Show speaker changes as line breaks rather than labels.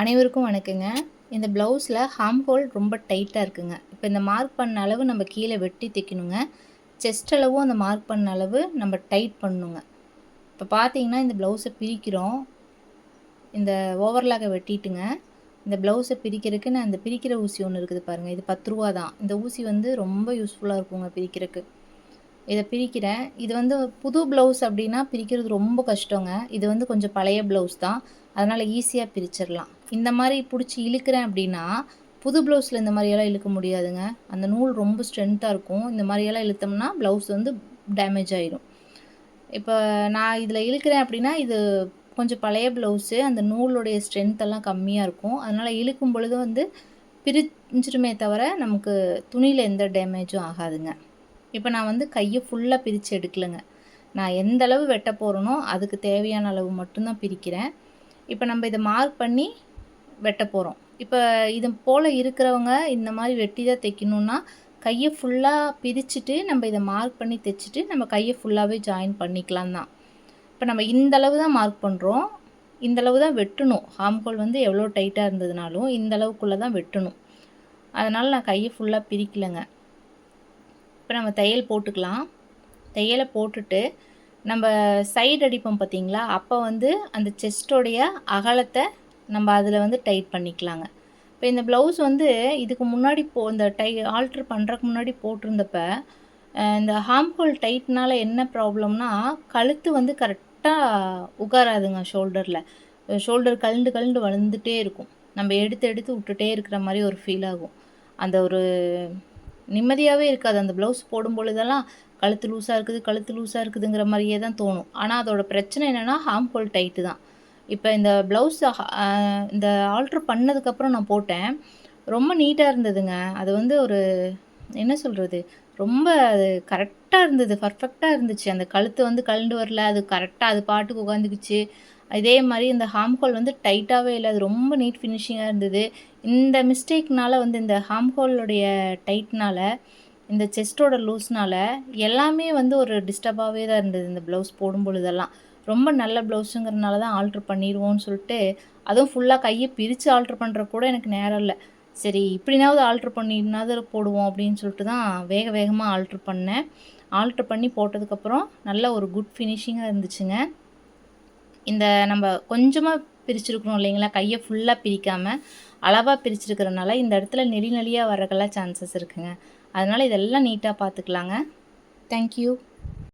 அனைவருக்கும் வணக்கங்க. இந்த ப்ளவுஸில் ஹார்ம் ஹோல் ரொம்ப டைட்டாக இருக்குங்க. இப்போ இந்த மார்க் பண்ண அளவு நம்ம கீழே வெட்டி தைக்கணுங்க. செஸ்ட் அளவும் அந்த மார்க் பண்ண அளவு நம்ம டைட் பண்ணணுங்க. இப்போ பார்த்தீங்கன்னா இந்த ப்ளவுஸை பிரிக்கிறோம். இந்த ஓவர்லாக்கை வெட்டிட்டுங்க. இந்த ப்ளவுஸை பிரிக்கிறதுக்கு நான் இந்த பிரிக்கிற ஊசி ஒன்று இருக்குது பாருங்கள். இது 10 ரூபா தான். இந்த ஊசி வந்து ரொம்ப யூஸ்ஃபுல்லாக இருக்குங்க பிரிக்கிறதுக்கு. இதை பிரிக்கிறேன். இது வந்து புது ப்ளவுஸ் அப்படின்னா பிரிக்கிறது ரொம்ப கஷ்டங்க. இது வந்து கொஞ்சம் பழைய ப்ளவுஸ் தான், அதனால் ஈஸியாக பிரிச்சிடலாம். இந்த மாதிரி பிடிச்சி இழுக்கிறேன் அப்படின்னா புது ப்ளவுஸில் இந்த மாதிரியெல்லாம் இழுக்க முடியாதுங்க. அந்த நூல் ரொம்ப ஸ்ட்ரென்த்தாக இருக்கும். இந்த மாதிரியெல்லாம் இழுத்தோம்னா ப்ளவுஸ் வந்து டேமேஜ் ஆகிடும். இப்போ நான் இதில் இழுக்கிறேன் அப்படின்னா இது கொஞ்சம் பழைய ப்ளவுஸு, அந்த நூலுடைய ஸ்ட்ரென்த்தெல்லாம் கம்மியாக இருக்கும். அதனால் இழுக்கும் பொழுது வந்து பிரிஞ்சிருமே தவிர நமக்கு துணியில் எந்த டேமேஜும் ஆகாதுங்க. இப்போ நான் வந்து கையை ஃபுல்லாக பிரித்து எடுக்கலைங்க. நான் எந்த அளவு வெட்ட போகிறேனோ அதுக்கு தேவையான அளவு மட்டும்தான் பிரிக்கிறேன். இப்போ நம்ம இதை மார்க் பண்ணி வெட்ட போகிறோம். இப்போ இது போல் இருக்கிறவங்க இந்த மாதிரி வெட்டி தான் தைக்கணுன்னா கையை ஃபுல்லாக பிரிச்சுட்டு நம்ம இதை மார்க் பண்ணி தைச்சிட்டு நம்ம கையை ஃபுல்லாகவே ஜாயின் பண்ணிக்கலாம் தான். இப்போ நம்ம இந்தளவு தான் மார்க் பண்ணுறோம், இந்தளவு தான் வெட்டணும். ஹார்ம் ஹோல் வந்து எவ்வளோ டைட்டாக இருந்ததுனாலும் இந்த அளவுக்குள்ளே தான் வெட்டணும். அதனால் நான் கையை ஃபுல்லாக பிரிக்கலைங்க. இப்போ நம்ம தையல் போட்டுக்கலாம். தையலை போட்டுட்டு நம்ம சைடு அடிப்போம் பார்த்திங்களா, அப்போ வந்து அந்த செஸ்டோடைய அகலத்தை நம்ம அதில் வந்து டைட் பண்ணிக்கலாங்க. இப்போ இந்த ப்ளவுஸ் வந்து இதுக்கு முன்னாடி இந்த ஆல்ட்ரு பண்ணுறதுக்கு முன்னாடி போட்டிருந்தப்ப இந்த ஹார்ம் ஹோல் டைட்னால் என்ன ப்ராப்ளம்னா கழுத்து வந்து கரெக்டாக உட்காராதுங்க. ஷோல்டர் கழண்டு வந்துட்டே இருக்கும். நம்ம எடுத்து விட்டுட்டே இருக்கிற மாதிரி ஒரு ஃபீல் ஆகும். அந்த ஒரு நிம்மதியாகவே இருக்காது. அந்த ப்ளவுஸ் போடும் பொழுதெல்லாம் கழுத்து லூஸாக இருக்குதுங்கிற மாதிரியே தான் தோணும். ஆனால் அதோட பிரச்சனை என்னென்னா ஹார்ம் ஹோல் டைட்டு தான். இப்போ இந்த ப்ளவுஸ் இந்த ஆல்ட்ரு பண்ணதுக்கப்புறம் நான் போட்டேன். ரொம்ப நீட்டாக இருந்ததுங்க. அது வந்து ஒரு என்ன சொல்கிறது, ரொம்ப அது கரெக்டாக இருந்தது, பர்ஃபெக்டாக இருந்துச்சு. அந்த கழுத்து வந்து கழண்டு வரல, அது கரெக்டாக அது பாட்டுக்கு உட்காந்துக்குச்சு. இதே மாதிரி இந்த ஹார்ம் ஹோல் வந்து டைட்டாகவே இல்லை, அது ரொம்ப நீட் ஃபினிஷிங்காக இருந்தது. இந்த மிஸ்டேக்னால் வந்து இந்த ஹார்ம் ஹோலுடைய டைட்னால், இந்த செஸ்ட்டோட லூஸ்னால் எல்லாமே வந்து ஒரு டிஸ்டர்பாகவே தான் இருந்தது இந்த ப்ளவுஸ் போடும் பொழுதெல்லாம். ரொம்ப நல்ல ப்ளவுஸுங்கிறனால தான் ஆல்ட்ரு பண்ணிடுவோன்னு சொல்லிட்டு, அதுவும் ஃபுல்லாக கையை பிரித்து ஆல்ட்ரு பண்ணுற கூட எனக்கு நேரம் இல்லை. சரி இப்படினாவது ஆல்ட்ரு பண்ணினாவது போடுவோம் அப்படின்னு சொல்லிட்டு தான் வேகமாக ஆல்ட்ரு பண்ணேன். ஆல்ட்ரு பண்ணி போட்டதுக்கப்புறம் நல்ல ஒரு குட் ஃபினிஷிங்காக இருந்துச்சுங்க. இந்த நம்ம கொஞ்சமாக பிரிச்சுருக்கணும் இல்லைங்களா, கையை ஃபுல்லாக பிரிக்காமல் அளவாக பிரிச்சுருக்கிறனால இந்த இடத்துல நெளியாக வரக்கெல்லாம் சான்சஸ் இருக்குங்க. அதனால் இதெல்லாம் நீட்டாக பார்த்துக்கலாங்க. தேங்க்யூ.